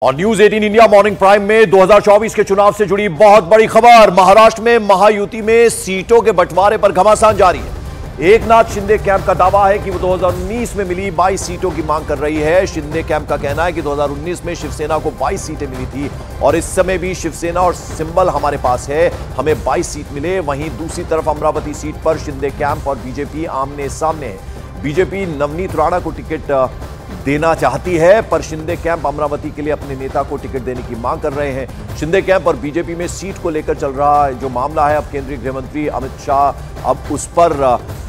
और news 18 India morning prime में 2024 के चुनाव से जुड़ी बहुत बड़ी खबर। महाराष्ट्र में महायुति में सीटों के बंटवारे पर घमासान जारी है। एकनाथ शिंदे कैंप का दावा है कि वो 2019 में मिली 22 सीटों की मांग कर रही है। शिंदे कैंप का कहना है कि 2019 में शिवसेना को 22 सीटें मिली थी और इस समय भी शिवसेना और सिंबल हमारे पास है, हमें 22 सीट मिले। वहीं दूसरी तरफ अमरावती सीट पर शिंदे कैंप और बीजेपी आमने सामने है। बीजेपी नवनीत राणा को टिकट देना चाहती है, पर शिंदे कैंप अमरावती के लिए अपने नेता को टिकट देने की मांग कर रहे हैं। शिंदे कैंप और बीजेपी में सीट को लेकर चल रहा जो मामला है, अब केंद्रीय गृह मंत्री अमित शाह अब उस पर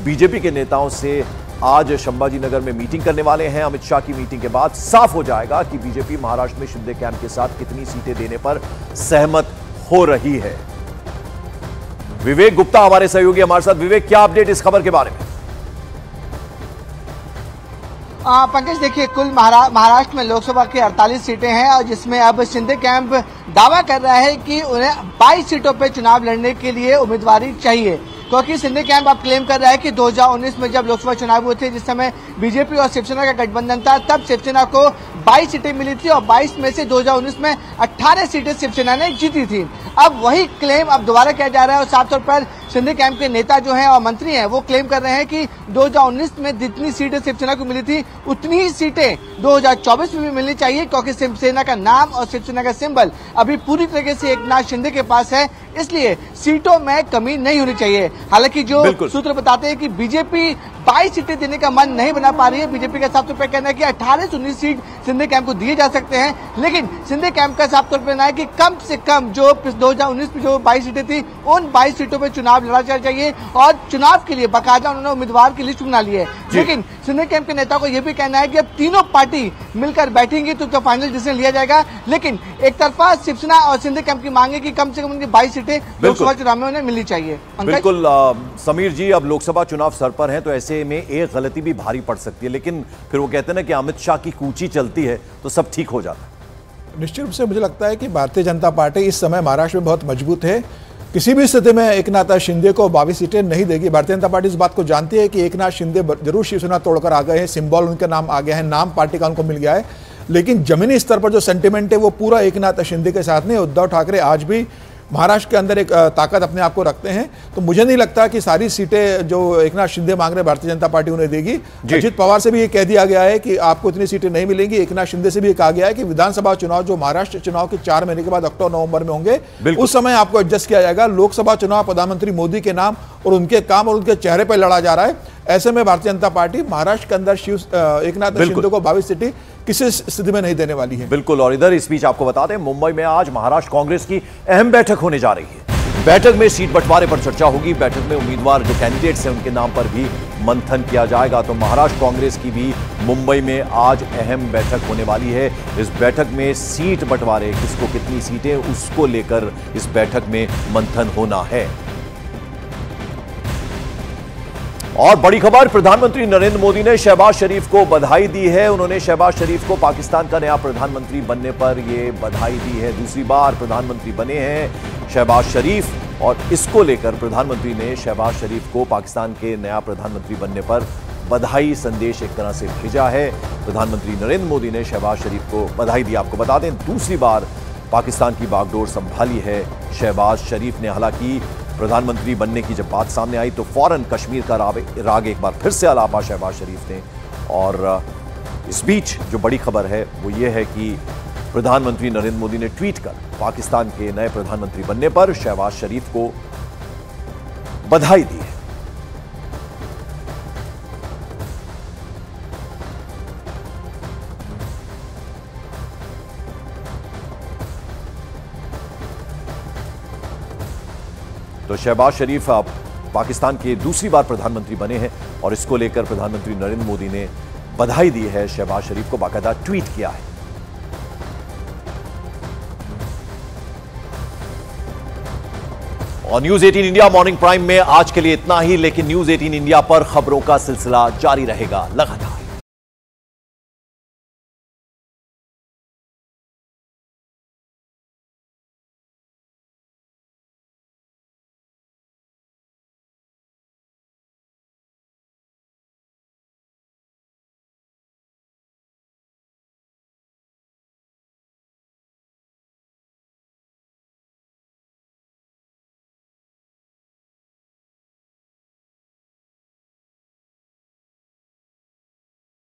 बीजेपी के नेताओं से आज संभाजी नगर में मीटिंग करने वाले हैं। अमित शाह की मीटिंग के बाद साफ हो जाएगा कि बीजेपी महाराष्ट्र में शिंदे कैंप के साथ कितनी सीटें देने पर सहमत हो रही है। विवेक गुप्ता हमारे सहयोगी हमारे साथ। विवेक, क्या अपडेट इस खबर के बारे में? पंकज, देखिए, कुल महाराष्ट्र में लोकसभा की 48 सीटें हैं और जिसमें अब शिंदे कैंप दावा कर रहा है कि उन्हें 22 सीटों पर चुनाव लड़ने के लिए उम्मीदवारी चाहिए, क्योंकि शिंदे कैंप अब क्लेम कर रहा है कि 2019 में जब लोकसभा चुनाव हुए थे, जिस समय बीजेपी और शिवसेना का गठबंधन था, तब शिवसेना को 22 सीटें मिली थी और 22 में से 2019 में 18 सीटें शिवसेना ने जीती थी। अब वही क्लेम अब दोबारा किया जा रहा है और साफ तौर पर शिंदे कैंप के नेता जो हैं और मंत्री हैं वो क्लेम कर रहे हैं कि 2019 में जितनी सीटें शिवसेना को मिली थी उतनी ही सीटें 2024 में भी मिलनी चाहिए, क्योंकि शिवसेना का नाम और शिवसेना का सिंबल अभी पूरी तरीके से एकनाथ शिंदे के पास है, इसलिए सीटों में कमी नहीं होनी चाहिए। हालांकि जो सूत्र बताते हैं कि बीजेपी 22 सीटें देने का मन नहीं बना पा रही है। बीजेपी का साफ तौर पर कहना है कि 18 से 19 सीट शिंदे कैंप को दिए जा सकते हैं, लेकिन शिंदे कैंप का साफ तौर पर कहना है कि कम से कम जो 2019 में जो 22 सीटें थी उन 22 सीटों पर चुनाव लड़ा जाना चाहिए और चुनाव के लिए बाकायदा उन्होंने उम्मीदवार की लिस्ट बना ली है। लेकिन शिंदे कैंप के नेता को यह भी कहना है कि अब तीनों पार्टी मिलकर बैठेंगी तो फाइनल डिसीजन लिया जाएगा। लेकिन एक तरफा शिवसेना और शिंदे कैंप की मांग है कि कम से कम उनकी 22 सीटें लोकसभा चुनाव में उन्हें मिलनी चाहिए। बिल्कुल समीर जी, अब लोकसभा चुनाव सर पर है तो ऐसे में एक गलती भी भारी पड़ सकती है, लेकिन फिर वो कहते हैं ना कि अमित शाह की कूची चलती है तो सब ठीक हो जाता है। निश्चित रूप से मुझे लगता है कि भारतीय जनता पार्टी इस समय महाराष्ट्र में बहुत मजबूत है। किसी भी स्थिति में एकनाथ शिंदे को 22 सीटें नहीं देगी। भारतीय जनता पार्टी इस बात को जानती है कि एकनाथ शिंदे जरूर शिवसेना तोड़कर आ गए हैं, सिंबल उनके नाम आ गया है, नाम पार्टी का उनको मिल गया है, लेकिन जमीनी स्तर पर जो सेंटिमेंट है वो पूरा एकनाथ शिंदे के साथ नहीं। उद्धव ठाकरे आज भी महाराष्ट्र के अंदर एक ताकत अपने आप को रखते हैं, तो मुझे नहीं लगता कि सारी सीटें जो एकनाथ शिंदे मांग रहे भारतीय जनता पार्टी उन्हें देगी। अजित पवार से भी ये कह दिया गया है कि आपको इतनी सीटें नहीं मिलेंगी। एकनाथ शिंदे से भी कहा गया है कि विधानसभा चुनाव जो महाराष्ट्र चुनाव के 4 महीने के बाद अक्टूबर नवंबर में होंगे, उस समय आपको एडजस्ट किया जाएगा। लोकसभा चुनाव प्रधानमंत्री मोदी के नाम और उनके काम और उनके चेहरे पर लड़ा जा रहा है। ऐसे में भारतीय जनता पार्टी महाराष्ट्र के अंदर एकनाथ शिंदे को 22 सीटें किसी स्थिति में नहीं देने वाली है। बिल्कुल। और इधर इस बीच आपको बता दें, मुंबई में आज महाराष्ट्र कांग्रेस की अहम बैठक होने जा रही है। बैठक में सीट बंटवारे पर चर्चा होगी। बैठक में उम्मीदवार जो कैंडिडेट्स हैं उनके नाम पर भी मंथन किया जाएगा। तो महाराष्ट्र कांग्रेस की भी मुंबई में आज अहम बैठक होने वाली है। इस बैठक में सीट बंटवारे, किसको कितनी सीटें, उसको लेकर इस बैठक में मंथन होना है। और बड़ी खबर, प्रधानमंत्री नरेंद्र मोदी ने शहबाज शरीफ को बधाई दी है। उन्होंने शहबाज शरीफ को पाकिस्तान का नया प्रधानमंत्री बनने पर यह बधाई दी है। दूसरी बार प्रधानमंत्री बने हैं शहबाज शरीफ और इसको लेकर प्रधानमंत्री ने शहबाज शरीफ को पाकिस्तान के नया प्रधानमंत्री बनने पर बधाई संदेश एक तरह से भेजा है। प्रधानमंत्री नरेंद्र मोदी ने शहबाज शरीफ को बधाई दी। आपको बता दें, दूसरी बार पाकिस्तान की बागडोर संभाली है शहबाज शरीफ ने। हालांकि प्रधानमंत्री बनने की जब बात सामने आई तो फौरन कश्मीर का राग एक बार फिर से अलापा शहबाज शरीफ ने। और इस बीच जो बड़ी खबर है वो ये है कि प्रधानमंत्री नरेंद्र मोदी ने ट्वीट कर पाकिस्तान के नए प्रधानमंत्री बनने पर शहबाज शरीफ को बधाई दी है। तो शहबाज शरीफ पाकिस्तान के दूसरी बार प्रधानमंत्री बने हैं और इसको लेकर प्रधानमंत्री नरेंद्र मोदी ने बधाई दी है। शहबाज शरीफ को बाकायदा ट्वीट किया है। और न्यूज 18 इंडिया मॉर्निंग प्राइम में आज के लिए इतना ही, लेकिन न्यूज 18 इंडिया पर खबरों का सिलसिला जारी रहेगा लगातार।